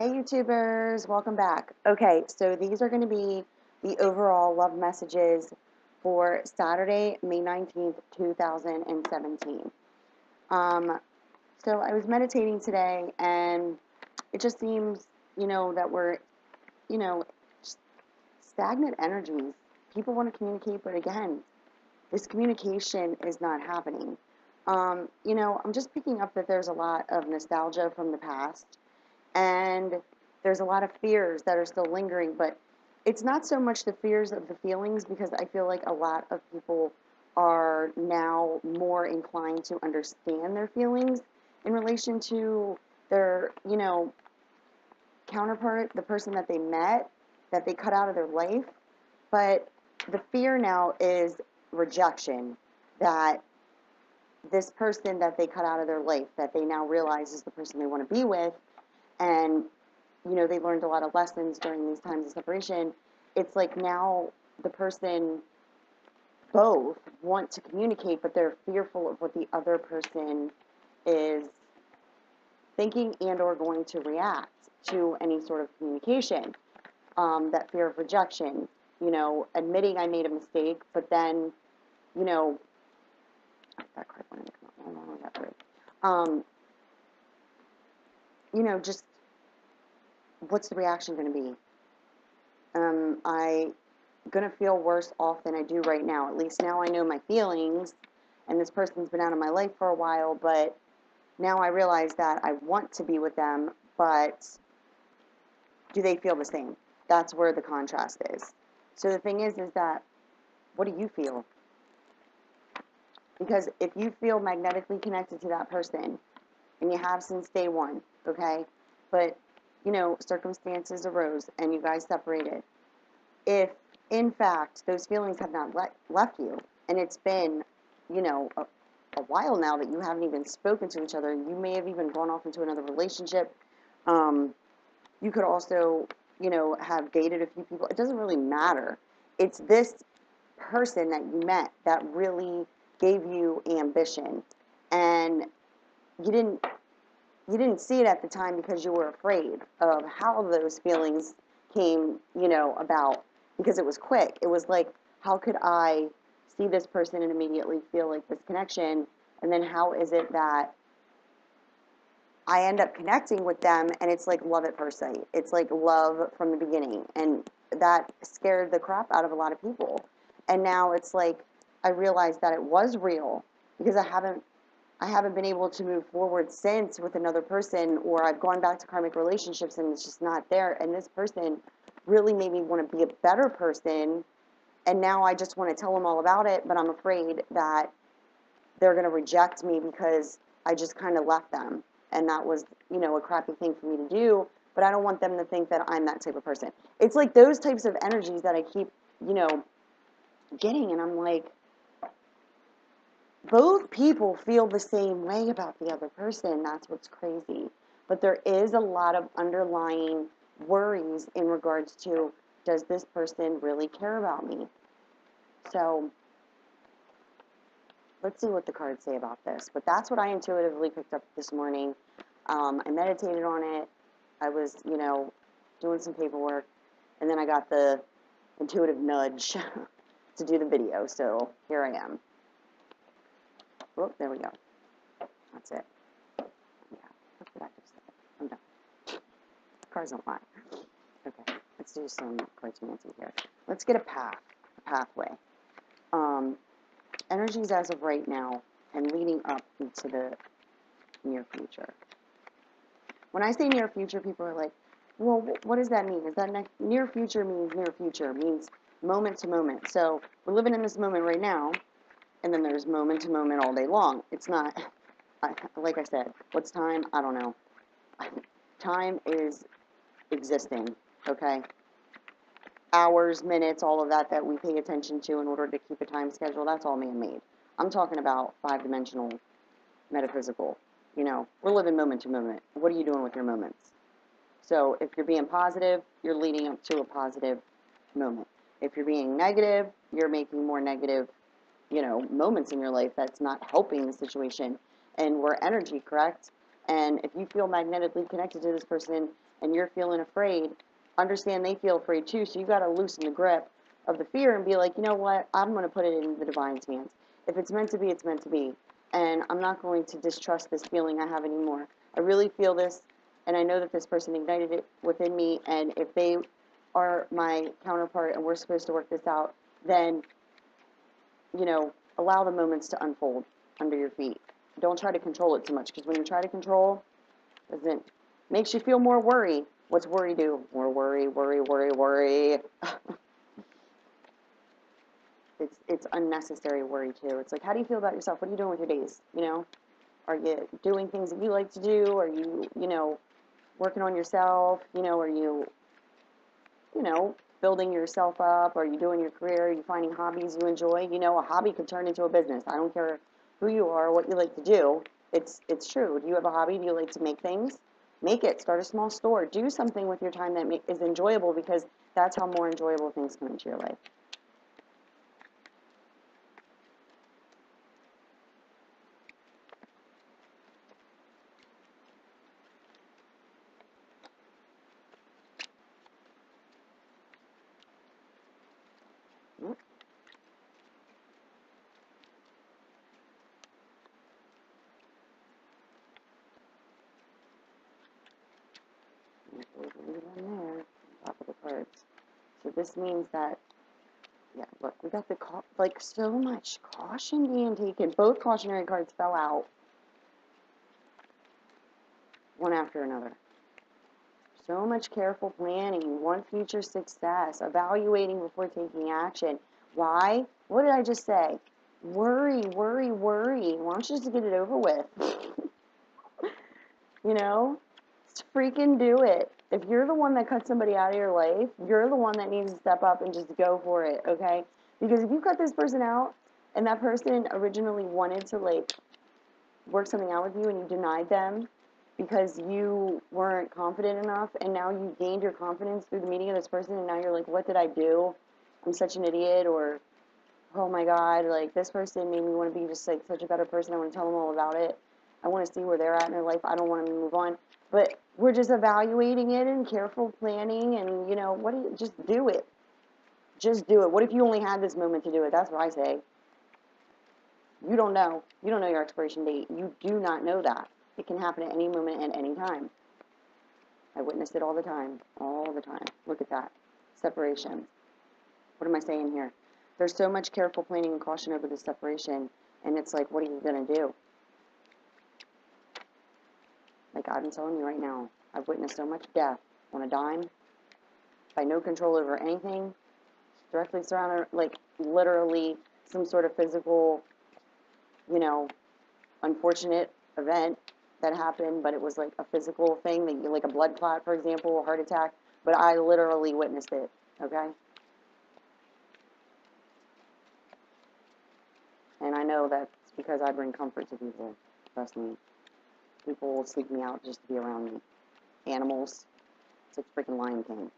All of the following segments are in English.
Hey YouTubers, welcome back. Okay, so these are going to be the overall love messages for Saturday, May 19th, 2017. So I was meditating today and it just seems, that we're, you know, stagnant energies. People want to communicate, but again, this communication is not happening. I'm just picking up that there's a lot of nostalgia from the past and there's a lot of fears that are still lingering, but it's not so much the fears of the feelings because I feel like a lot of people are now more inclined to understand their feelings in relation to their, counterpart, the person that they met, that they cut out of their life. But the fear now is rejection, that this person that they cut out of their life, that they now realize is the person they want to be with, and they learned a lot of lessons during these times of separation. It's like now the person both want to communicate, but they're fearful of what the other person is thinking and or going to react to any sort of communication. That fear of rejection, admitting I made a mistake, but then, that card wanted to come out. How long was that break? Just what's the reaction going to be? I going to feel worse off than I do right now. At least now I know my feelings, and this person's been out of my life for a while, but now I realize that I want to be with them, but do they feel the same? That's where the contrast is. So the thing is that what do you feel? Because if you feel magnetically connected to that person, and you have since day one, okay, but circumstances arose and you guys separated, if in fact those feelings have not left you, and it's been a while now that you haven't even spoken to each other, you may have even gone off into another relationship, you could also have dated a few people. It doesn't really matter. It's this person that you met that really gave you ambition, and you didn't see it at the time because you were afraid of how those feelings came, about, because it was quick. It was like, how could I see this person and immediately feel like this connection? And then how is it that I end up connecting with them and it's like love at first sight? It's like love from the beginning. And that scared the crap out of a lot of people. And now it's like, I realized that it was real because I haven't been able to move forward since with another person, or I've gone back to karmic relationships and it's just not there. And this person really made me want to be a better person. And now I just want to tell them all about it, but I'm afraid that they're going to reject me because I just kind of left them. And that was, a crappy thing for me to do. But I don't want them to think that I'm that type of person. It's like those types of energies that I keep, getting. And I'm like, both people feel the same way about the other person. That's what's crazy. But there is a lot of underlying worries in regards to, does this person really care about me? So let's see what the cards say about this. But that's what I intuitively picked up this morning. I meditated on it. I was, doing some paperwork. And then I got the intuitive nudge to do the video. So here I am. Oh, there we go. That's it. Yeah. What did I just say? I'm done. Cards don't lie. Okay. Let's do some cartomancy here. Let's get a pathway. Energies as of right now and leading up into the near future. When I say near future, people are like, well, what does that mean? Is that near future means near future? Means moment to moment. So we're living in this moment right now, and then there's moment to moment all day long. It's not, like I said, what's time? I don't know. Time is existing, okay? Hours, minutes, all of that we pay attention to in order to keep a time schedule, that's all man-made. I'm talking about five-dimensional, metaphysical. We're living moment to moment. What are you doing with your moments? So if you're being positive, you're leading up to a positive moment. If you're being negative, you're making more negative, moments in your life that's not helping the situation. And we're energy, correct? And if you feel magnetically connected to this person and you're feeling afraid, understand they feel afraid too. So you got to loosen the grip of the fear and be like, you know what? I'm going to put it in the divine's hands. If it's meant to be, it's meant to be. And I'm not going to distrust this feeling I have anymore. I really feel this, and I know that this person ignited it within me. And if they are my counterpart and we're supposed to work this out, then, you know, allow the moments to unfold under your feet. Don't try to control it too much, because when you try to control, it makes you feel more worry. What's worry do? More worry, worry, worry, worry. It's unnecessary worry too. It's like, how do you feel about yourself? What are you doing with your days? You know, are you doing things that you like to do? Are you, you know, working on yourself? You know, are you, you know, building yourself up? Are you doing your career? Are you finding hobbies you enjoy? You know, a hobby could turn into a business. I don't care who you are, what you like to do. It's true. Do you have a hobby? Do you like to make things? Make it. Start a small store. Do something with your time that is enjoyable, because that's how more enjoyable things come into your life. Leave it on there, top of the cards. So this means that, yeah, look, we got the, like, so much caution being taken. Both cautionary cards fell out, one after another. So much careful planning, want future success, evaluating before taking action. Why? What did I just say? Worry, worry, worry. Why don't you just get it over with? You know? Just freaking do it. If you're the one that cut somebody out of your life, you're the one that needs to step up and just go for it, okay? Because if you cut this person out and that person originally wanted to, like, work something out with you and you denied them because you weren't confident enough, and now you gained your confidence through the meeting of this person, and now you're like, what did I do? I'm such an idiot, or, oh my God, like, this person made me want to be just, like, such a better person. I want to tell them all about it. I want to see where they're at in their life. I don't want them to move on. But we're just evaluating it and careful planning, and, you know, just do it. Just do it. What if you only had this moment to do it? That's what I say. You don't know. You don't know your expiration date. You do not know that. It can happen at any moment and any time. I witnessed it all the time. All the time. Look at that. Separation. What am I saying here? There's so much careful planning and caution over this separation, and it's like, what are you going to do? Like I'm telling you right now, I've witnessed so much death on a dime, by no control over anything, directly surrounded, like literally some sort of physical, you know, unfortunate event that happened, but it was like a physical thing, that you, like a blood clot, for example, a heart attack, but I literally witnessed it, okay? And I know that's because I bring comfort to people, trust me. People will seek me out just to be around me. Animals, it's like freaking Lion King.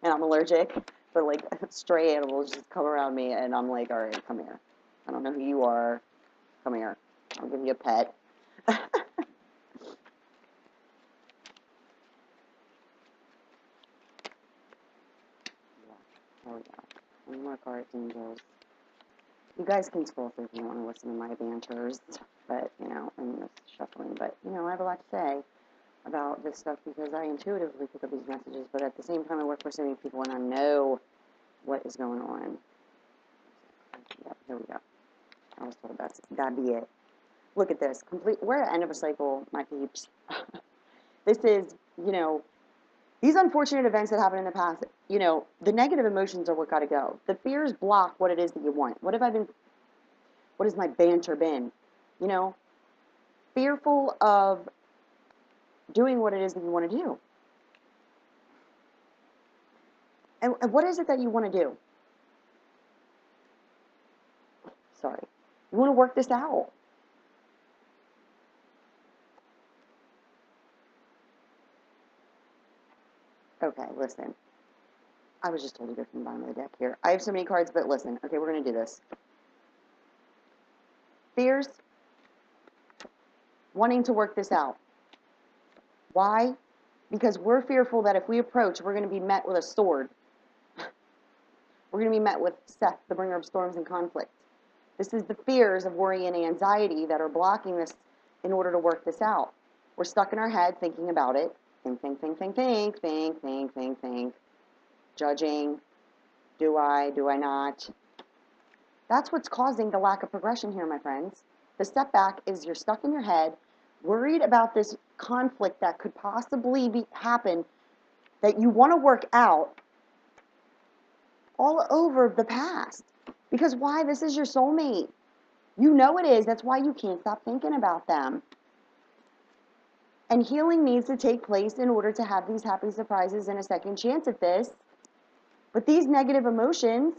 And I'm allergic, but like stray animals just come around me, and I'm like, all right, come here. I don't know who you are. Come here. I'll give you a pet. Yeah, there we go. One more cards, angels. You guys can scroll through if you want to listen to my banters, but, you know, and this shuffling. But, you know, I have a lot to say about this stuff because I intuitively pick up these messages, but at the same time I work for so many people and I know what is going on. Yep, here we go. I was told that'd be it. Look at this. We're at the end of a cycle, my peeps. This is, you know, these unfortunate events that happened in the past, you know, the negative emotions are what got to go. The fears block what it is that you want. What has my banter been? You know, fearful of doing what it is that you want to do. And what is it that you want to do? Sorry. You want to work this out. Okay, listen. I was just told to go from the bottom of the deck here. I have so many cards, but listen. Okay, we're going to do this. Fears. Wanting to work this out. Why? Because we're fearful that if we approach, we're going to be met with a sword. We're going to be met with Seth, the bringer of storms and conflict. This is the fears of worry and anxiety that are blocking this in order to work this out. We're stuck in our head thinking about it. Think. Judging. Do I not? That's what's causing the lack of progression here, my friends. The step back is you're stuck in your head, worried about this conflict that could possibly happen that you want to work out all over the past. Because why? This is your soulmate. You know it is. That's why you can't stop thinking about them. And healing needs to take place in order to have these happy surprises and a second chance at this. But these negative emotions,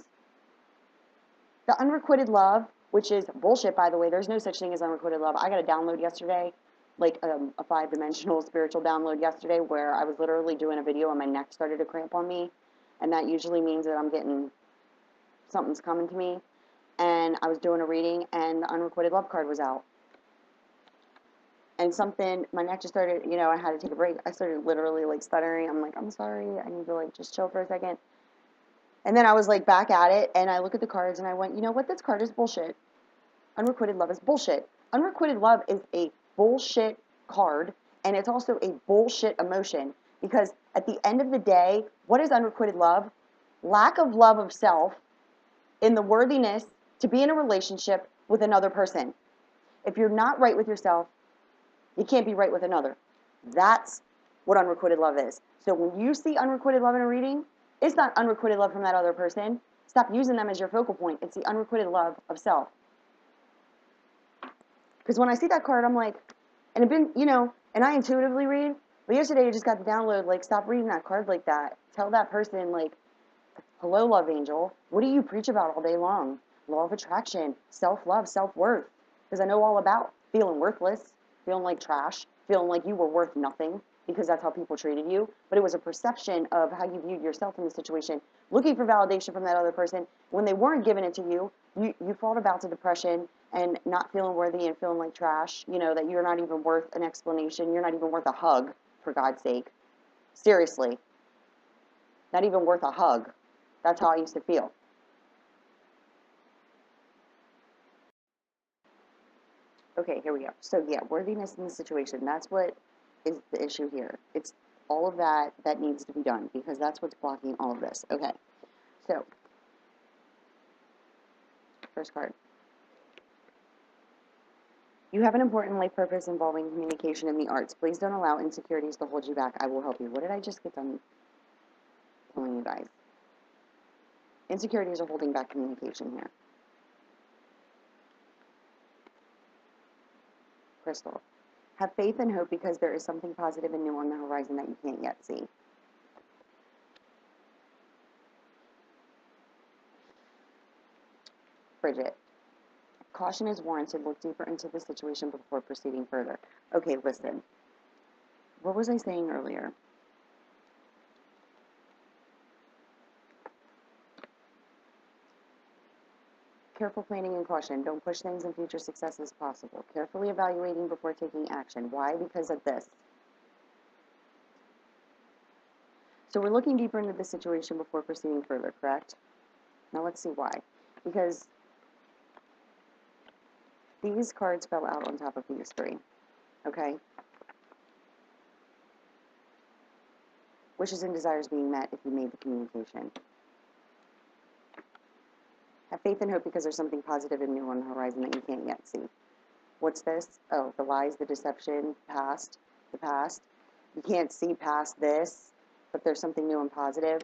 the unrequited love, which is bullshit, by the way. There's no such thing as unrequited love. I got a download yesterday, like a 5-dimensional spiritual download yesterday, where I was literally doing a video and my neck started to cramp on me. And that usually means that I'm getting, something's coming to me. And I was doing a reading and the unrequited love card was out. And something, my neck just started, I had to take a break. I started literally like stuttering. I'm like, I'm sorry. I need to like just chill for a second. And then I was like back at it, and I look at the cards, and I went, you know what? This card is bullshit. Unrequited love is bullshit. Unrequited love is a bullshit card, and it's also a bullshit emotion. Because at the end of the day, what is unrequited love? Lack of love of self in the worthiness to be in a relationship with another person. If you're not right with yourself, you can't be right with another. That's what unrequited love is. So when you see unrequited love in a reading, it's not unrequited love from that other person. Stop using them as your focal point. It's the unrequited love of self. Because when I see that card, I'm like, and and I intuitively read, but yesterday I just got the download, like, stop reading that card like that. Tell that person, like, hello, love angel. What do you preach about all day long? Law of attraction, self-love, self-worth. Because I know all about feeling worthless, feeling like trash, feeling like you were worth nothing, because that's how people treated you. But it was a perception of how you viewed yourself in the situation, looking for validation from that other person. When they weren't giving it to you, you fall about to depression and not feeling worthy and feeling like trash, that you're not even worth an explanation. You're not even worth a hug, for God's sake. Seriously. Not even worth a hug. That's how I used to feel. Okay, here we go. So yeah, worthiness in the situation. That's what is the issue here. It's all of that needs to be done, because that's what's blocking all of this. Okay, so first card. You have an important life purpose involving communication in the arts. Please don't allow insecurities to hold you back. I will help you. What did I just get done telling you guys? Insecurities are holding back communication here. Crystal. Have faith and hope, because there is something positive and new on the horizon that you can't yet see. Bridget. Caution is warranted. Look deeper into the situation before proceeding further. Okay, listen. What was I saying earlier? Careful planning and caution. Don't push things in future success as possible. Carefully evaluating before taking action. Why? Because of this. So we're looking deeper into the situation before proceeding further, correct? Now let's see why. Because these cards fell out on top of these three, okay? Wishes and desires being met if you made the communication. Have faith and hope, because there's something positive and new on the horizon that you can't yet see. What's this? Oh, the lies, the deception, the past. You can't see past this, but there's something new and positive.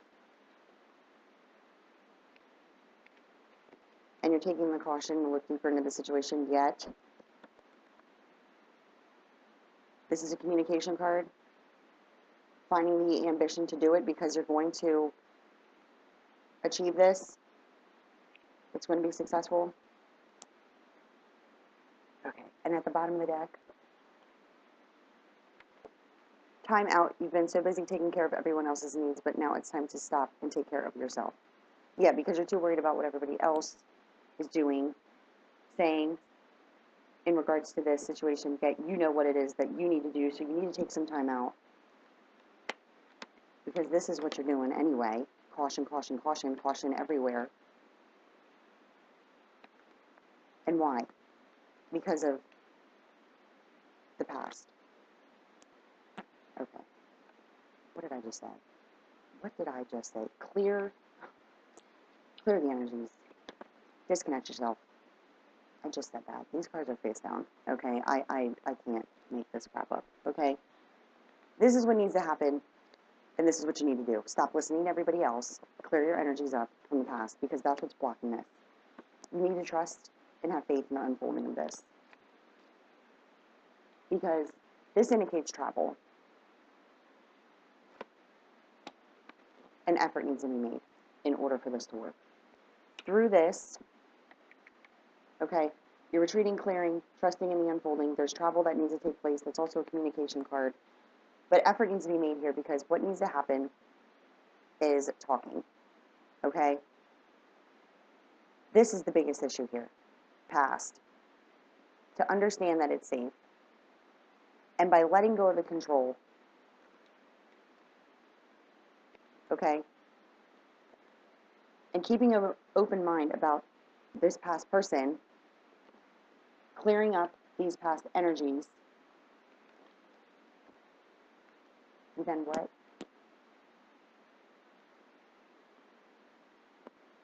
And you're taking the caution to look deeper into the situation yet. This is a communication card. Finding the ambition to do it, because you're going to achieve this. It's going to be successful. Okay, and at the bottom of the deck, time out. You've been so busy taking care of everyone else's needs, but now it's time to stop and take care of yourself. Yeah, because you're too worried about what everybody else is doing, saying. in regards to this situation, okay, you know what it is that you need to do, so you need to take some time out because this is what you're doing anyway. Caution, caution, caution, caution everywhere. And why? Because of the past. Okay. What did I just say? What did I just say? Clear the energies. Disconnect yourself. I just said that. These cards are face down. Okay? I can't make this crap up. Okay? This is what needs to happen, and this is what you need to do. Stop listening to everybody else. Clear your energies up from the past, because that's what's blocking this. You need to trust and have faith in the unfolding of this. Because this indicates travel. And effort needs to be made in order for this to work. Through this, okay, you're retreating, clearing, trusting in the unfolding. There's travel that needs to take place. That's also a communication card. But effort needs to be made here, because what needs to happen is talking, okay? This is the biggest issue here. Past. To understand that it's safe. And by letting go of the control, okay, and keeping an open mind about this past person, clearing up these past energies, then what?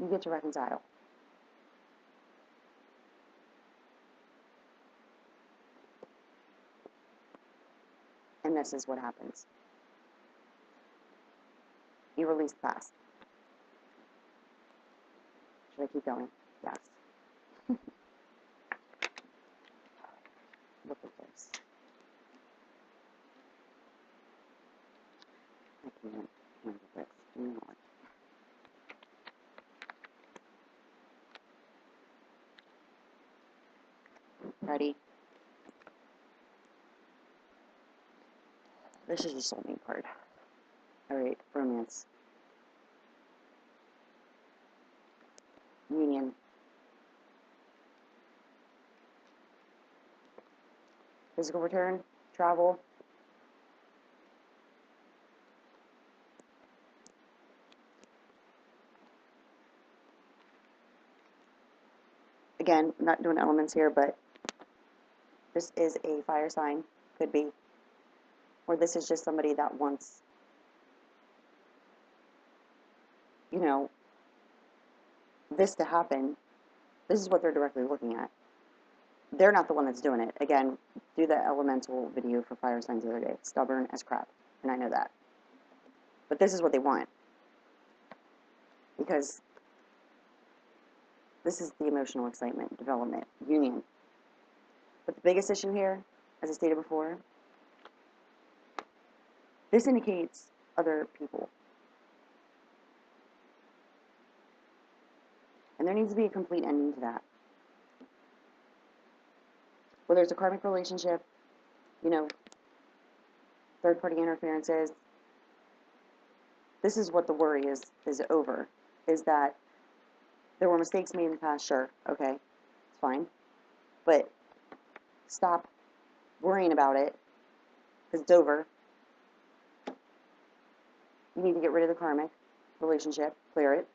You get to reconcile. And this is what happens. You release the past. Should I keep going? Yes. Look at this. I can't handle this. You know what? Ready? This is your soulmate card. Alright, romance. Union. Physical return. Travel. Again, I'm not doing elements here, but this is a fire sign. Could be. Or this is just somebody that wants, you know, this to happen. This is what they're directly looking at. They're not the one that's doing it. Again, do the elemental video for fire signs the other day. Stubborn as crap. And I know that. But this is what they want. Because this is the emotional excitement, development, union. But the biggest issue here, as I stated before, this indicates other people. And there needs to be a complete ending to that. Whether it's a karmic relationship, you know, third-party interferences, this is what the worry is over, is that there were mistakes made in the past, sure, okay, it's fine. But stop worrying about it, because it's over. You need to get rid of the karmic relationship, clear it,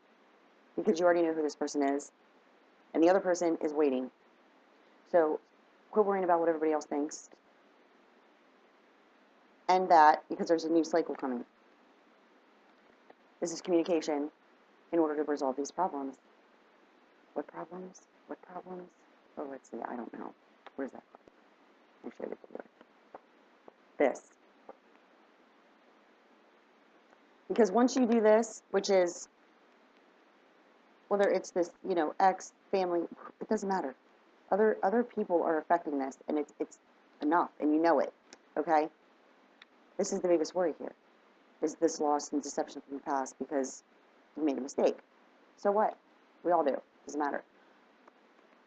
because you already know who this person is, and the other person is waiting. So quit worrying about what everybody else thinks. And that, because there's a new cycle coming. This is communication in order to resolve these problems. What problems? What problems? Oh, let's see, I don't know. Where's that card? I showed it to you. This. Because once you do this, which is, whether it's this, you know, ex, family, it doesn't matter. Other people are affecting this, and it's enough, and you know it, okay? This is the biggest worry here, is this loss and deception from the past because you made a mistake. So what? We all do. Doesn't matter.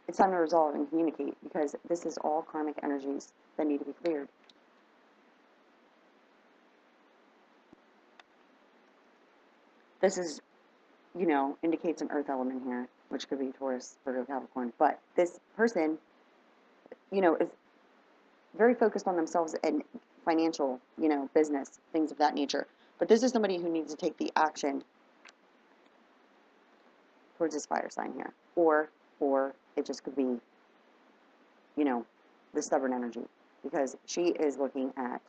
It's time to resolve and communicate, because this is all karmic energies that need to be cleared. This is, you know, indicates an earth element here, which could be Taurus, Virgo, Capricorn. But this person, is very focused on themselves and financial, business, things of that nature. But this is somebody who needs to take the action towards this fire sign here. Or it just could be, the stubborn energy. Because she is looking at,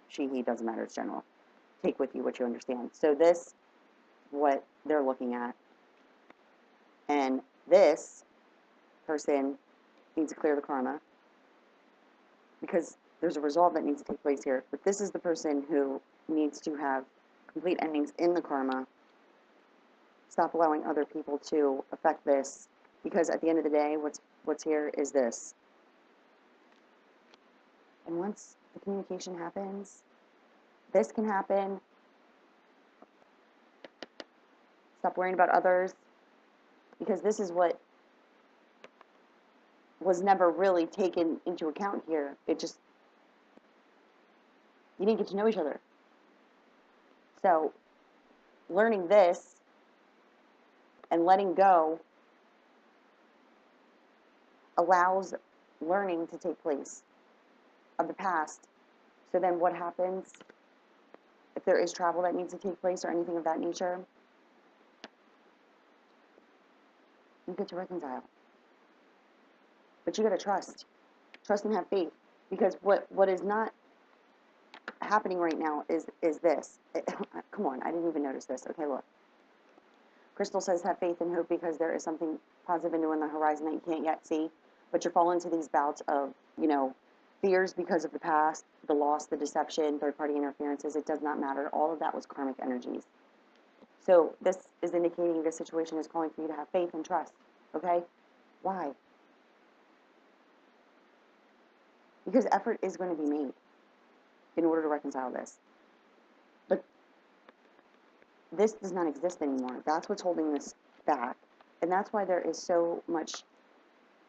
he, doesn't matter, it's general. Take with you what you understand. So this, what they're looking at. And this person needs to clear the karma. Because there's a resolve that needs to take place here. But this is the person who needs to have complete endings in the karma. Stop allowing other people to affect this. Because at the end of the day, what's here is this. And once the communication happens, this can happen. Stop worrying about others. Because this is what was never really taken into account here. It just, you didn't get to know each other. So, learning this and letting go allows learning to take place of the past. So then what happens if there is travel that needs to take place or anything of that nature? You get to reconcile. But you got to trust. Trust and have faith. Because what is not happening right now is this. Come on, I didn't even notice this. Okay, look. Crystal says have faith and hope because there is something positive and new on the horizon that you can't yet see. But you fall into these bouts of, fears because of the past, the loss, the deception, third-party interferences. It does not matter. All of that was karmic energies. So this is indicating this situation is calling for you to have faith and trust. Okay? Why? Because effort is going to be made in order to reconcile this. But this does not exist anymore. That's what's holding this back. And that's why there is so much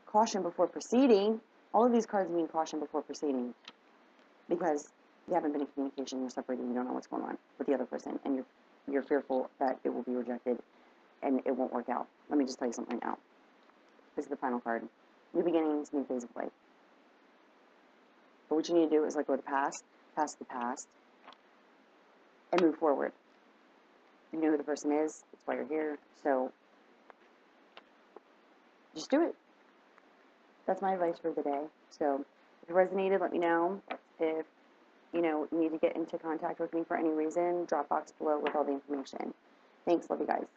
caution before proceeding. All of these cards mean caution before proceeding. Because you haven't been in communication, you're separated, you don't know what's going on with the other person, and you're fearful that it will be rejected and it won't work out. Let me just tell you something now. This is the final card. New beginnings, new phase of life. But what you need to do is let go of the past the past, and move forward. You know who the person is. That's why you're here. So just do it. That's my advice for the day. So if it resonated, let me know. If you need to get into contact with me for any reason, drop box below with all the information. Thanks. Love you guys.